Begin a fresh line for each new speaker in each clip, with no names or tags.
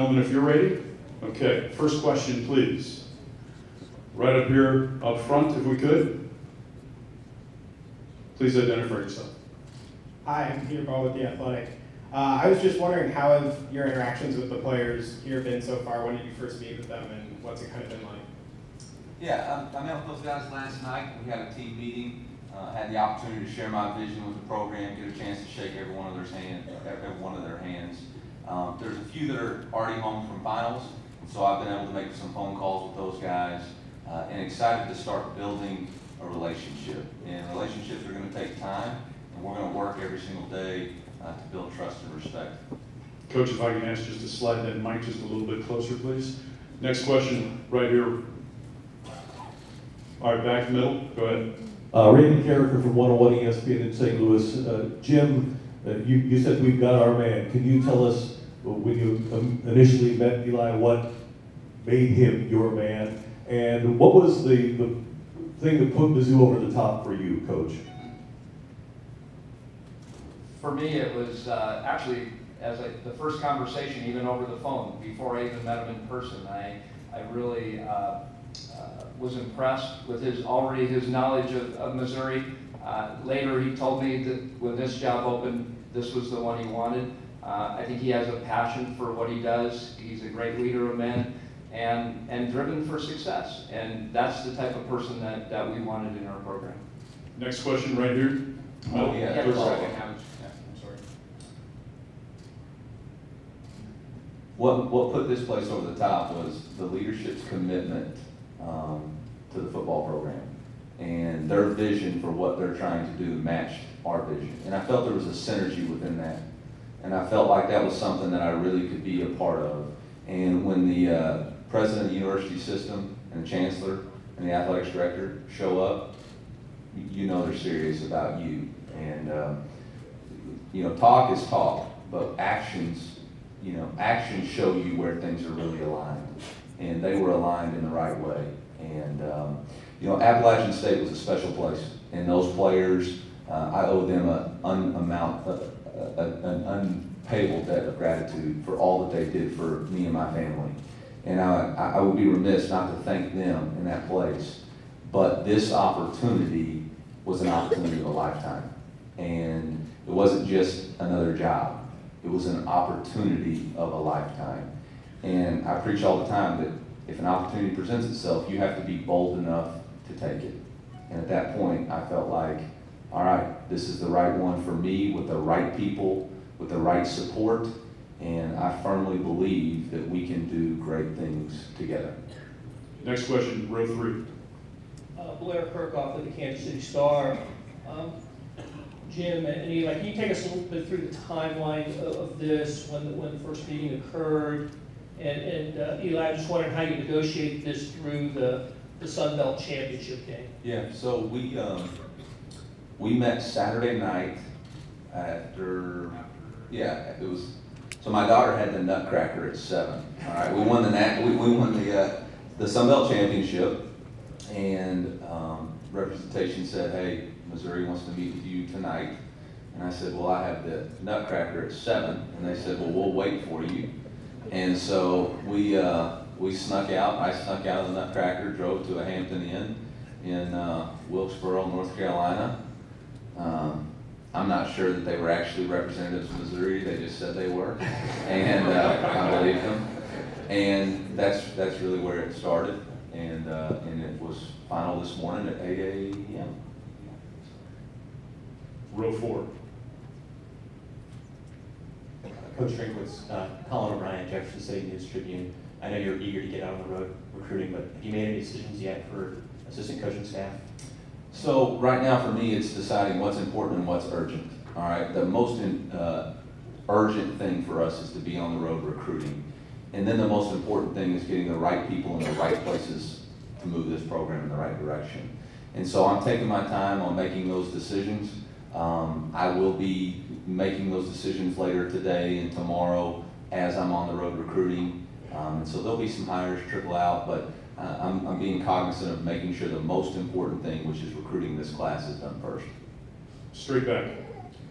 Gentlemen, if you're ready. Okay, first question, please. Right up here, up front, if we could. Please identify yourself.
Hi, I'm Peter Ball with The Athletic. I was just wondering, how have your interactions with the players here been so far? When did you first meet with them, and what's it kind of been like?
Yeah, I met with those guys last night. We had a team meeting. Had the opportunity to share my vision with the program, get a chance to shake every one of their hands. There's a few that are already home from finals, so I've been able to make some phone calls with those guys, and excited to start building a relationship. And relationships are going to take time, and we're going to work every single day to build trust and respect.
Coach, if I can ask just to slide that mic just a little bit closer, please. Next question, right here. All right, back middle, go ahead.
Raymond Carricker from 101 ESPN in St. Louis. Jim, you said we've got our man. Can you tell us, when you initially met Eli, what made him your man? And what was the thing that put Mizzou over the top for you, Coach?
For me, it was actually the first conversation, even over the phone, before I even met him in person. I really was impressed with his knowledge of Missouri. Later, he told me that when this job opened, this was the one he wanted. I think he has a passion for what he does. He's a great leader of men and driven for success. And that's the type of person that we wanted in our program.
Next question, right here.
Oh, yeah.
First
Sorry.
second.
I'm sorry.
What put this place over the top was the leadership's commitment to the football program, and their vision for what they're trying to do matched our vision. And I felt there was a synergy within that, and I felt like that was something that I really could be a part of. And when the president of the university system and the chancellor and the athletics director show up, you know they're serious about you. And talk is talk, but actions show you where things are really aligned, and they were aligned in the right way. And Appalachian State was a special place, and those players, I owe them an unpayable debt of gratitude for all that they did for me and my family. And I would be remiss not to thank them in that place. But this opportunity was an opportunity of a lifetime, and it wasn't just another job. It was an opportunity of a lifetime. And I preach all the time that if an opportunity presents itself, you have to be bold enough to take it. And at that point, I felt like, all right, this is the right one for me, with the right people, with the right support, and I firmly believe that we can do great things together.
Next question, row 3.
Blair Kirkhoff with the Kansas City Star. Jim and Eli, can you take us a little bit through the timeline of this, when the first meeting occurred? And Eli, I'm just wondering how you negotiate this through the Sun Belt Championship game.
Yeah, so we met Saturday night after, it was, so my daughter had the Nutcracker at 7. All right, we won the Sun Belt Championship, and representation said, hey, Missouri wants to meet with you tonight. And I said, well, I have the Nutcracker at 7. And they said, well, we'll wait for you. And so we snuck out. I snuck out of the Nutcracker, drove to a Hampton Inn in Wilkesboro, North Carolina. I'm not sure that they were actually representatives of Missouri. They just said they were, and I believed them. And that's really where it started. And it was final this morning at 8 a.m.
Row 4.
Coach Drinkwitz, Colin O'Brien, Jefferson City News Tribune. I know you're eager to get out on the road recruiting, but have you made any decisions yet for assistant coaching staff?
So right now for me, it's deciding what's important and what's urgent. All right, the most urgent thing for us is to be on the road recruiting. And then the most important thing is getting the right people in the right places to move this program in the right direction. And so I'm taking my time on making those decisions. I will be making those decisions later today and tomorrow as I'm on the road recruiting. And so there'll be some hires trickle out, but I'm being cognizant of making sure the most important thing, which is recruiting this class, is done first.
Straight back.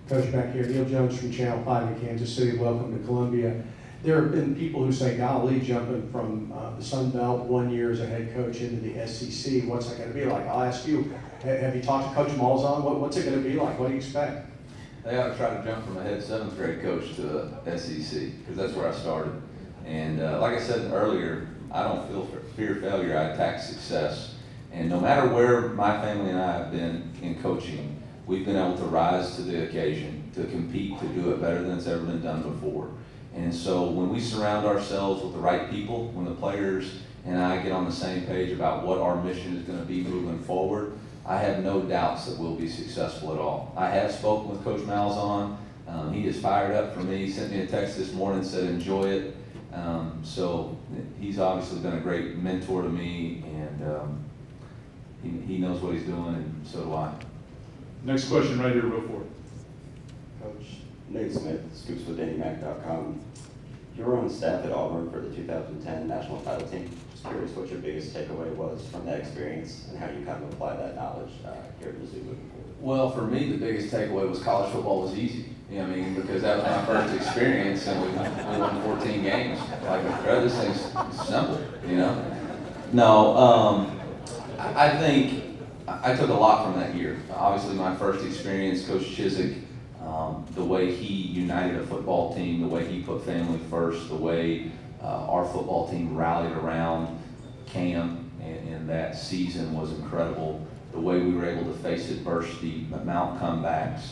Coach, back here, Neil Jones from Channel 5 in Kansas City. Welcome to Columbia. There have been people who say, golly, jumping from the Sun Belt 1 year as a head coach into the SEC, what's that going to be like? I'll ask you, have you talked to Coach Malzahn? What's it going to be like? What do you expect?
They ought to try to jump from a head 7th grade coach to a SEC, because that's where I started. And like I said earlier, I don't fear failure, I attack success. And no matter where my family and I have been in coaching, we've been able to rise to the occasion, to compete, to do it better than it's ever been done before. And so when we surround ourselves with the right people, when the players and I get on the same page about what our mission is going to be moving forward, I have no doubts that we'll be successful at all. I have spoken with Coach Malzahn. He is fired up for me. He sent me a text this morning and said, enjoy it. So he's obviously been a great mentor to me, and he knows what he's doing, and so do I.
Next question right here, real forward.
Coach Nate Smith, scoopswithdannymac.com. You were on staff at Auburn for the 2010 national title team. Just curious what your biggest takeaway was from that experience and how you kind of apply that knowledge here at Mizzou moving forward.
Well, for me, the biggest takeaway was college football was easy. You know what I mean? Because that was my first experience, and we won 14 games. Like, bro, this thing's simple, you know? No, I think I took a lot from that year. Obviously, my first experience, Coach Chiswick, the way he united a football team, the way he put family first, the way our football team rallied around Cam in that season was incredible. The way we were able to face adversity, mount comebacks,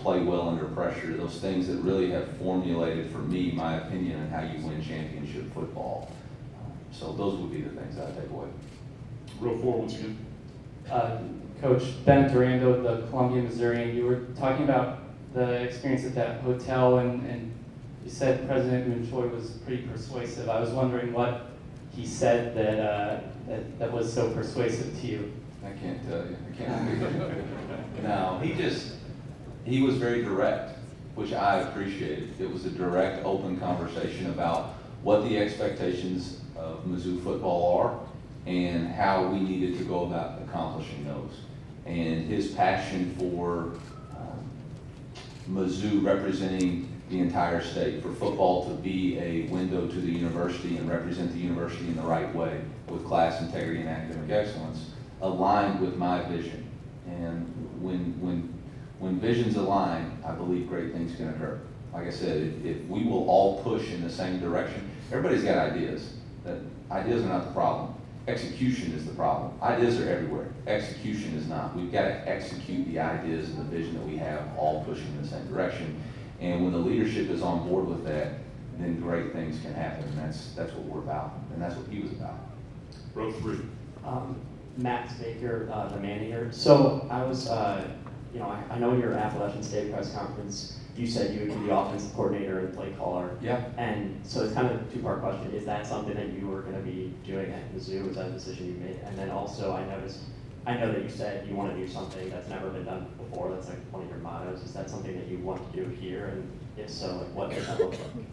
play well under pressure, those things that really have formulated for me my opinion on how you win championship football. So those would be the things I take away.
Real forward once again.
Coach Ben Durando, the Columbia Missourian, you were talking about the experience at that hotel, and you said President Moon Choi was pretty persuasive. I was wondering what he said that was so persuasive to you.
I can't tell you. I can't. No, he was very direct, which I appreciated. It was a direct, open conversation about what the expectations of Mizzou football are and how we needed to go about accomplishing those. And his passion for Mizzou representing the entire state, for football to be a window to the university and represent the university in the right way with class, integrity, and academic excellence, aligned with my vision. And when visions align, I believe great things can occur. Like I said, if we will all push in the same direction, everybody's got ideas. That ideas are not the problem. Execution is the problem. Ideas are everywhere. Execution is not. We've got to execute the ideas and the vision that we have, all pushing in the same direction. And when the leadership is on board with that, then great things can happen. And that's what we're about. And that's what he was about.
Row 3.
Max Baker, the manager. So I was, I know your Appalachian State press conference, you said you would be the offensive coordinator and play caller.
Yeah.
And so it's kind of a two-part question. Is that something that you were going to be doing at Mizzou? Is that a decision you made? And then also I know that you said you want to do something that's never been done before. That's like one of your mottos. Is that something that you want to do here? And if so, like, what does that look like?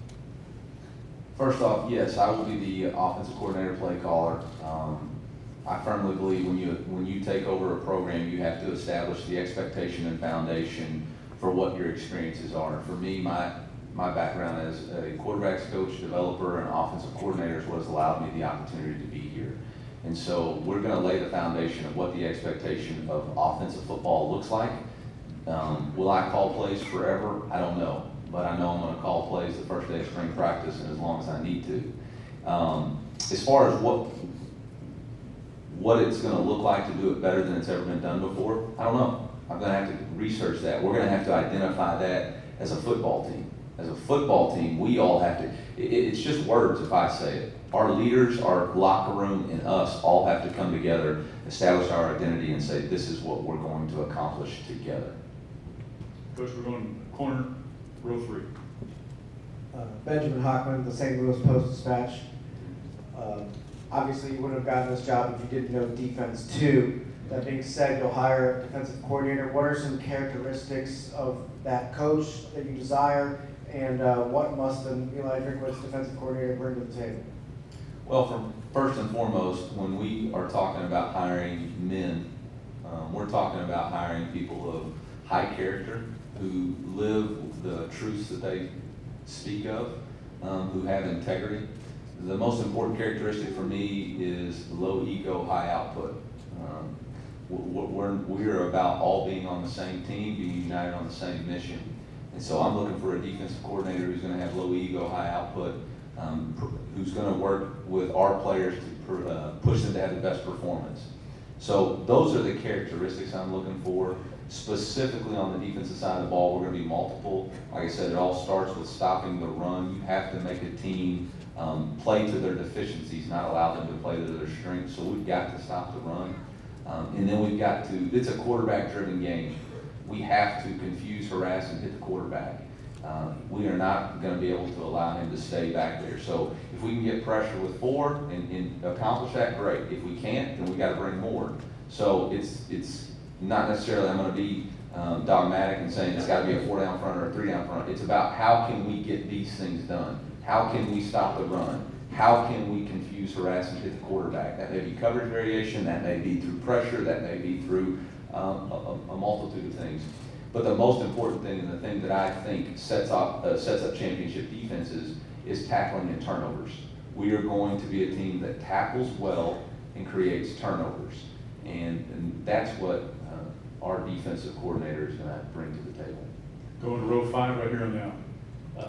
First off, yes, I will be the offensive coordinator, play caller. I firmly believe when you take over a program, you have to establish the expectation and foundation for what your experiences are. For me, my background as a quarterbacks coach, developer, and offensive coordinator is what has allowed me the opportunity to be here. And so we're going to lay the foundation of what the expectation of offensive football looks like. Will I call plays forever? I don't know. But I know I'm going to call plays the first day of spring practice and as long as I need to. As far as what it's going to look like to do it better than it's ever been done before, I don't know. I'm going to have to research that. We're going to have to identify that as a football team. As a football team, we all have to, it's just words if I say it. Our leaders, our locker room, and us all have to come together, establish our identity, and say, this is what we're going to accomplish together.
Coach, we're going corner, row 3.
Benjamin Hockman, the St. Louis Post-Dispatch. Obviously, you wouldn't have gotten this job if you didn't know defense too. That being said, you'll hire a defensive coordinator. What are some characteristics of that coach that you desire, and what must an Eli Drinkwitz defensive coordinator bring to the table?
Well, first and foremost, when we are talking about hiring men, we're talking about hiring people of high character who live the truths that they speak of. who have integrity. The most important characteristic for me is low ego, high output. We're about all being on the same team, being united on the same mission. And so I'm looking for a defensive coordinator who's going to have low ego, high output, who's going to work with our players to push them to have the best performance. So those are the characteristics I'm looking for. Specifically on the defensive side of the ball, we're going to be multiple. Like I said, it all starts with stopping the run. You have to make a team play to their deficiencies, not allow them to play to their strengths. So we've got to stop the run. And then we've got to, it's a quarterback-driven game. We have to confuse, harass, and hit the quarterback. We are not going to be able to allow him to stay back there. So if we can get pressure with 4 and accomplish that, great. If we can't, then we got to bring more. So it's not necessarily I'm going to be dogmatic and saying it's got to be a 4 down front or a 3 down front. It's about how can we get these things done? How can we stop the run? How can we confuse, harass, and hit the quarterback? That may be coverage variation, that may be through pressure, that may be through a multitude of things. But the most important thing, and the thing that I think sets up championship defenses, is tackling and turnovers. We are going to be a team that tackles well and creates turnovers. And that's what our defensive coordinator is going to bring to the table.
Going to row 5 right here and now.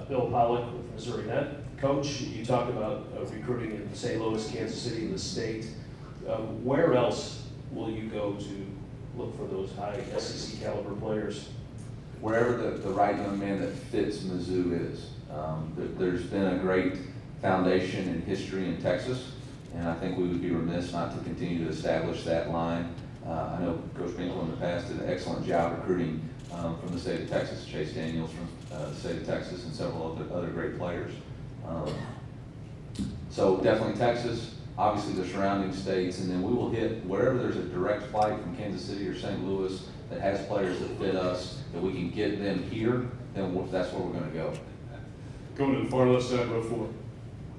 Bill Pollock with Missouri Net. Coach, you talked about recruiting in St. Louis, Kansas City, and the state. Where else will you go to look for those high SEC caliber players?
Wherever the right young man that fits Mizzou is. There's been a great foundation in history in Texas, and I think we would be remiss not to continue to establish that line. I know Coach Binkle in the past did an excellent job recruiting from the state of Texas, Chase Daniels from the state of Texas, and several other great players. So definitely Texas, obviously the surrounding states, and then we will hit wherever there's a direct flight from Kansas City or St. Louis that has players that fit us, that we can get them here, then that's where we're going to go.
Going to the far left side, row 4.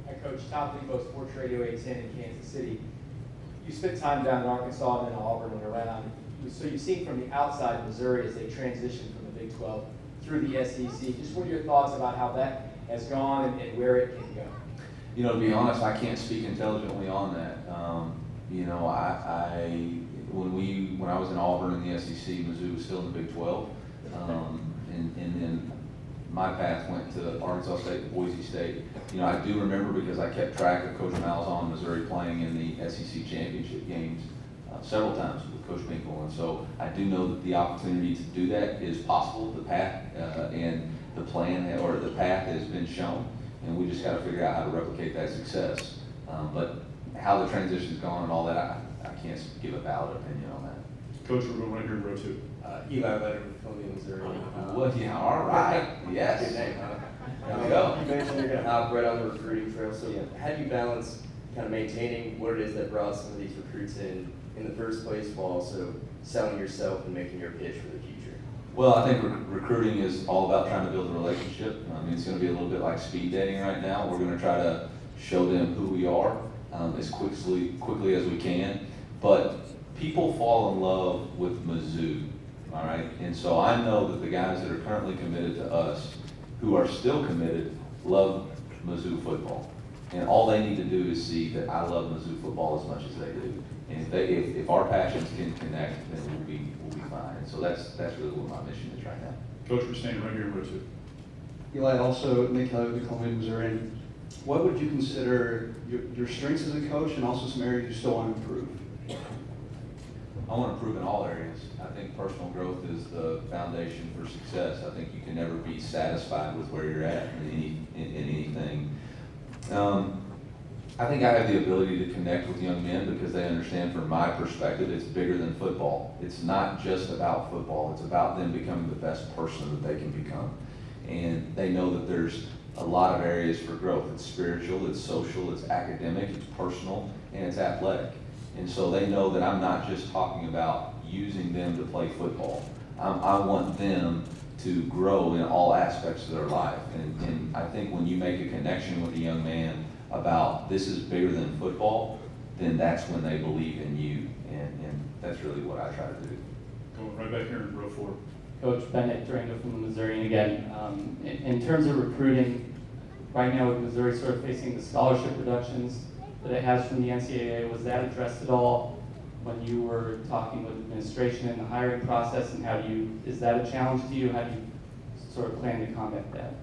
Hi, Coach. Tom Depot, Sports Radio 810 in Kansas City. You spent time down in Arkansas and then Auburn and around. So you've seen from the outside Missouri as they transition from the Big 12 through the SEC. Just what are your thoughts about how that has gone and where it can go?
You know, to be honest, I can't speak intelligently on that. You know, when I was in Auburn in the SEC, Mizzou was still in the Big 12, and then my path went to Arkansas State and Boise State. You know, I do remember because I kept track of Coach Malzahn, Missouri playing in the SEC championship games several times with Coach Binkle, and so I do know that the opportunity to do that is possible. The path and the plan or the path has been shown, and we just got to figure out how to replicate that success. But how the transition's gone and all that, I can't give a valid opinion on that.
Coach, we're going right here in row 2.
Eli Letter from Columbia, Missouri.
Well, yeah, all right, yes.
Good name, huh?
There we go.
You mentioned you're going to hop right on the recruiting trail. So how do you balance kind of maintaining what it is that brought some of these recruits in the first place, while also selling yourself and making your pitch for the future?
Well, I think recruiting is all about trying to build a relationship. I mean, it's going to be a little bit like speed dating right now. We're going to try to show them who we are as quickly as we can. But people fall in love with Mizzou, all right? And so I know that the guys that are currently committed to us, who are still committed, love Mizzou football. And all they need to do is see that I love Mizzou football as much as they do. And if our passions can connect, then we'll be fine. And so that's really what my mission is right now.
Coach, we're standing right here in row 2.
Eli, also Nick Kelly with the Columbia, Missouri. What would you consider your strengths as a coach, and also some areas you still want to improve?
I want to improve in all areas. I think personal growth is the foundation for success. I think you can never be satisfied with where you're at in anything. I think I have the ability to connect with young men because they understand from my perspective it's bigger than football. It's not just about football. It's about them becoming the best person that they can become. And they know that there's a lot of areas for growth. It's spiritual, it's social, it's academic, it's personal, and it's athletic. And so they know that I'm not just talking about using them to play football. I want them to grow in all aspects of their life. And I think when you make a connection with a young man about this is bigger than football, then that's when they believe in you. And that's really what I try to do.
Going right back here in row 4.
Coach Bennett Durango from the Missouri again. In terms of recruiting, right now with Missouri sort of facing the scholarship reductions that it has from the NCAA, was that addressed at all when you were talking with administration in the hiring process, and is that a challenge to you? How do you sort of plan to combat that?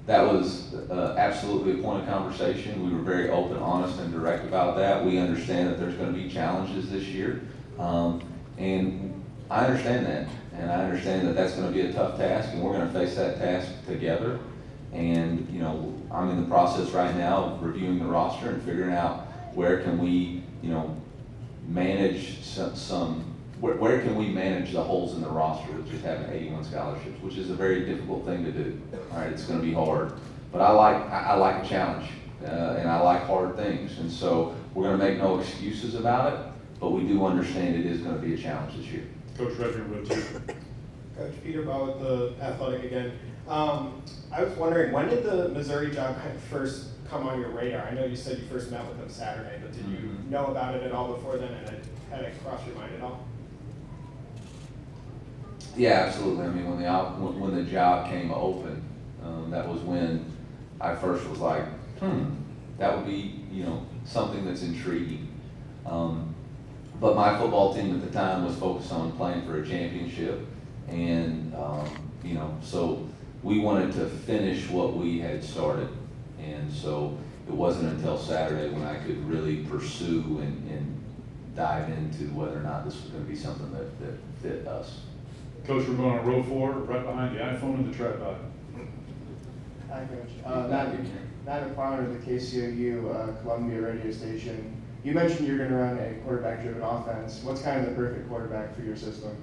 That was absolutely a point of conversation. We were very open, honest, and direct about that. We understand that there's going to be challenges this year, and I understand that. And I understand that that's going to be a tough task, and we're going to face that task together. And, you know, I'm in the process right now of reviewing the roster and figuring out where can we, you know, manage where can we manage the holes in the roster with just having 81 scholarships, which is a very difficult thing to do. All right, it's going to be hard, but I like a challenge, and I like hard things, and so we're going to make no excuses about it, but we do understand it is going to be a challenge this year.
Coach Redmond, would you?
Coach Peter Ball with the Athletic again. I was wondering, when did the Missouri job first come on your radar? I know you said you first met with them Saturday, but did you know about it at all before then, and had it crossed your mind at all?
Yeah, absolutely. I mean, when the job came open, that was when I first was like, that would be, you know, something that's intriguing. But my football team at the time was focused on playing for a championship, and you know, so we wanted to finish what we had started, and so it wasn't until Saturday when I could really pursue and dive into whether or not this was going to be something that fit us.
Coach, we're going on row 4, right behind the iPhone and the tripod.
Hi, Coach. Matt McFarland with the KCOU Columbia radio station. You mentioned you're going to run a quarterback-driven offense. What's kind of the perfect quarterback for your system?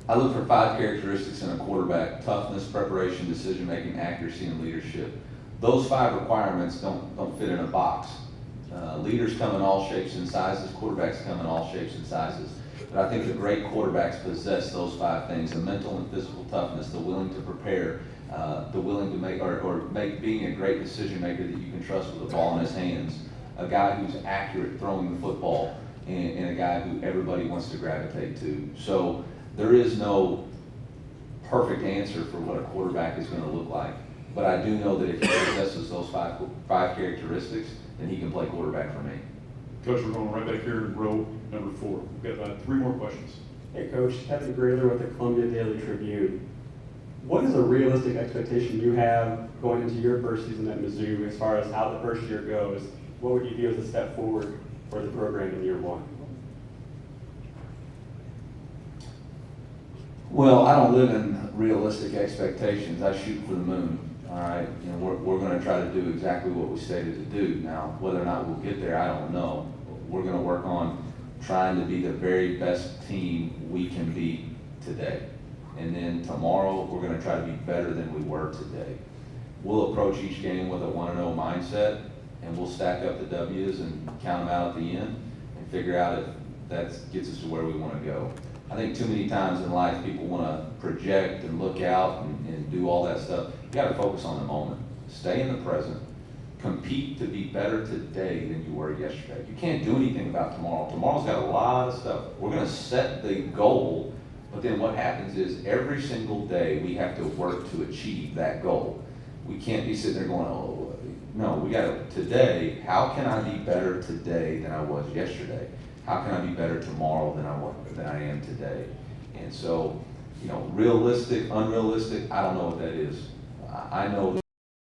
I look for 5 characteristics in a quarterback: toughness, preparation, decision-making, accuracy, and leadership. Those 5 requirements don't fit in a box. Leaders come in all shapes and sizes. Quarterbacks come in all shapes and sizes. But I think the great quarterbacks possess those 5 things: the mental and physical toughness, the willing to prepare, the willing to make, being a great decision maker that you can trust with the ball in his hands, a guy who's accurate throwing the football, and a guy who everybody wants to gravitate to. So there is no perfect answer for what a quarterback is going to look like. But I do know that if he possesses those five characteristics, then he can play quarterback for me.
Coach, we're going right back here in row number 4. We've got about 3 more questions.
Hey, Coach. Kevin Graylor with the Columbia Daily Tribune. What is a realistic expectation you have going into your first season at Mizzou as far as how the first year goes? What would you view as a step forward for the program in year 1?
Well, I don't live in realistic expectations. I shoot for the moon. All right, you know, we're going to try to do exactly what we stated to do. Now, whether or not we'll get there, I don't know. We're going to work on trying to be the very best team we can be today. And then tomorrow, we're going to try to be better than we were today. We'll approach each game with a 1-0 mindset, and we'll stack up the W's and count them out at the end and figure out if that gets us to where we want to go. I think too many times in life people want to project and look out and do all that stuff. You got to focus on the moment. Stay in the present. Compete to be better today than you were yesterday. You can't do anything about tomorrow. Tomorrow's got a lot of stuff. We're going to set the goal, but then what happens is every single day we have to work to achieve that goal. We can't be sitting there going, oh, no, we got to, today, how can I be better today than I was yesterday? How can I be better tomorrow than I am today? And so, you know, realistic, unrealistic, I don't know what that is. I know